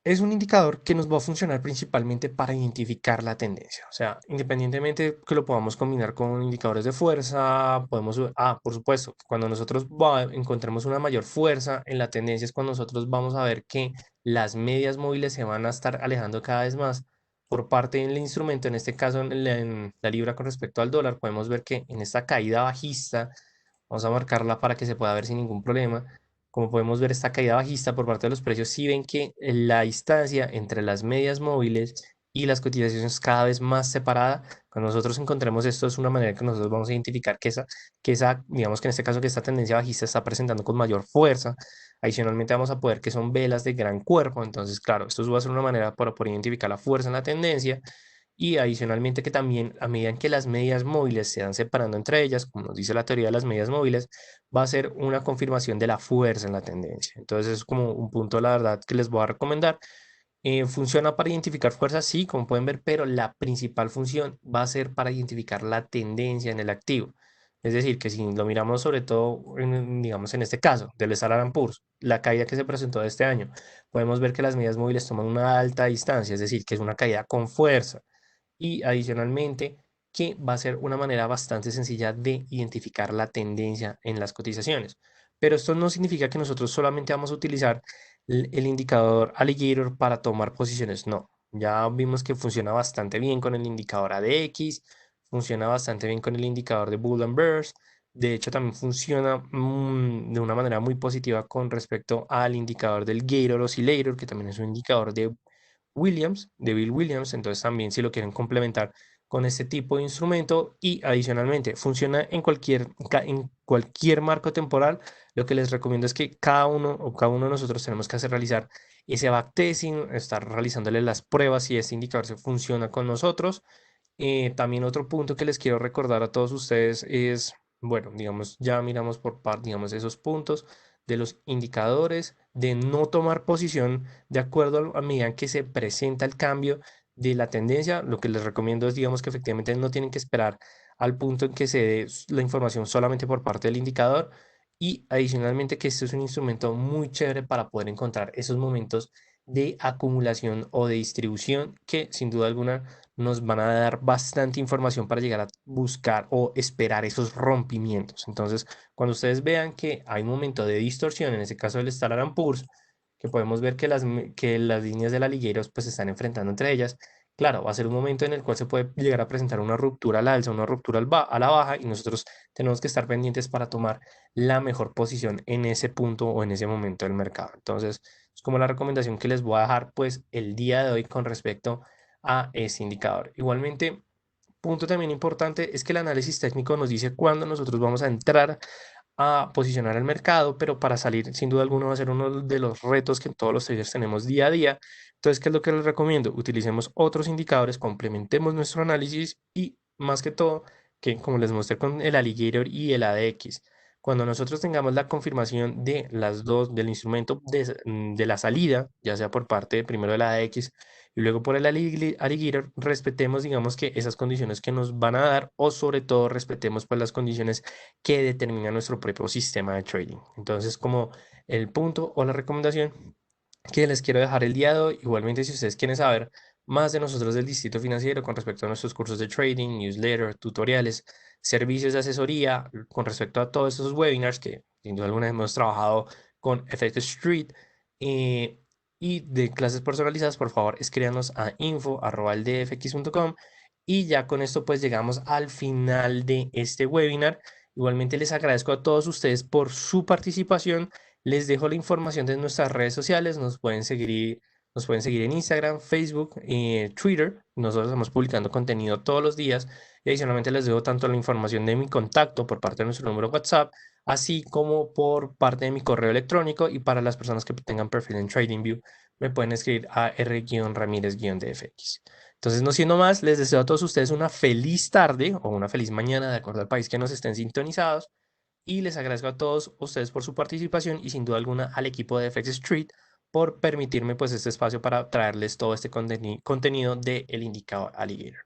Es un indicador que nos va a funcionar principalmente para identificar la tendencia. O sea, independientemente que lo podamos combinar con indicadores de fuerza, por supuesto, que cuando nosotros encontremos una mayor fuerza en la tendencia es cuando nosotros vamos a ver que las medias móviles se van a estar alejando cada vez más por parte del instrumento. En este caso, en la libra con respecto al dólar, podemos ver que en esta caída bajista, vamos a marcarla para que se pueda ver sin ningún problema. Como podemos ver, esta caída bajista por parte de los precios, sí ven que la distancia entre las medias móviles y las cotizaciones es cada vez más separada. Cuando nosotros encontremos esto, es una manera que nosotros vamos a identificar digamos que en este caso, que esta tendencia bajista está presentando con mayor fuerza. Adicionalmente, vamos a poder que son velas de gran cuerpo. Entonces, claro, esto va a ser una manera para poder identificar la fuerza en la tendencia. Y adicionalmente que también a medida que las medias móviles se van separando entre ellas, como nos dice la teoría de las medias móviles, va a ser una confirmación de la fuerza en la tendencia. Entonces es como un punto, la verdad, que les voy a recomendar. Funciona para identificar fuerzas, sí, como pueden ver, pero la principal función va a ser para identificar la tendencia en el activo. Es decir, que si lo miramos sobre todo, digamos, en este caso, del Standard Poor's, la caída que se presentó de este año, podemos ver que las medias móviles toman una alta distancia, es decir, que es una caída con fuerza y adicionalmente que va a ser una manera bastante sencilla de identificar la tendencia en las cotizaciones. Pero esto no significa que nosotros solamente vamos a utilizar el indicador alligator para tomar posiciones, no. Ya vimos que funciona bastante bien con el indicador ADX, funciona bastante bien con el indicador de Bull and Bears. De hecho, también funciona de una manera muy positiva con respecto al indicador del Gator Oscillator, que también es un indicador de Bill Williams, entonces también si lo quieren complementar con este tipo de instrumento y adicionalmente funciona en cualquier marco temporal, lo que les recomiendo es que cada uno de nosotros tenemos que realizar ese backtesting, estar realizándole las pruebas si este indicador se funciona con nosotros. También otro punto que les quiero recordar a todos ustedes es, bueno, digamos, ya miramos por parte, digamos, esos puntos de los indicadores, de no tomar posición de acuerdo a medida que se presenta el cambio de la tendencia. Lo que les recomiendo es, digamos, que efectivamente no tienen que esperar al punto en que se dé la información solamente por parte del indicador. Y adicionalmente que este es un instrumento muy chévere para poder encontrar esos momentos de acumulación o de distribución que sin duda alguna nos van a dar bastante información para llegar a buscar o esperar esos rompimientos. Entonces, cuando ustedes vean que hay un momento de distorsión, en ese caso del Standard Poor's, que podemos ver que que las líneas de la ligueros pues se están enfrentando entre ellas, claro, va a ser un momento en el cual se puede llegar a presentar una ruptura al alza, una ruptura a la baja, y nosotros tenemos que estar pendientes para tomar la mejor posición en ese punto o en ese momento del mercado. Entonces, es como la recomendación que les voy a dejar pues el día de hoy con respecto a ese indicador. Igualmente, punto también importante es que el análisis técnico nos dice cuándo nosotros vamos a entrar a posicionar el mercado, pero para salir, sin duda alguna, va a ser uno de los retos que todos los traders tenemos día a día. Entonces, ¿qué es lo que les recomiendo? Utilicemos otros indicadores, complementemos nuestro análisis y, más que todo, que como les mostré con el Alligator y el ADX, cuando nosotros tengamos la confirmación de las dos, del instrumento de la salida, ya sea por parte primero de la ADX y luego por el Alligator, respetemos, digamos que esas condiciones que nos van a dar o sobre todo respetemos pues las condiciones que determina nuestro propio sistema de trading. Entonces, como el punto o la recomendación que les quiero dejar el día de hoy, igualmente si ustedes quieren saber más de nosotros del Distrito Financiero con respecto a nuestros cursos de trading, newsletter, tutoriales, servicios de asesoría, con respecto a todos esos webinars que sin duda alguna hemos trabajado con FX Street y de clases personalizadas, por favor escríbanos a info@eldfx.com y ya con esto pues llegamos al final de este webinar. Igualmente les agradezco a todos ustedes por su participación. Les dejo la información de nuestras redes sociales. Nos pueden seguir en Instagram, Facebook, Twitter. Nosotros estamos publicando contenido todos los días. Y adicionalmente les dejo tanto la información de mi contacto por parte de nuestro número WhatsApp, así como por parte de mi correo electrónico. Y para las personas que tengan perfil en TradingView, me pueden escribir a r-ramírez-dfx. Entonces, no siendo más, les deseo a todos ustedes una feliz tarde o una feliz mañana, de acuerdo al país que nos estén sintonizados. Y les agradezco a todos ustedes por su participación y sin duda alguna al equipo de FX Street por permitirme pues este espacio para traerles todo este contenido de el indicador Alligator.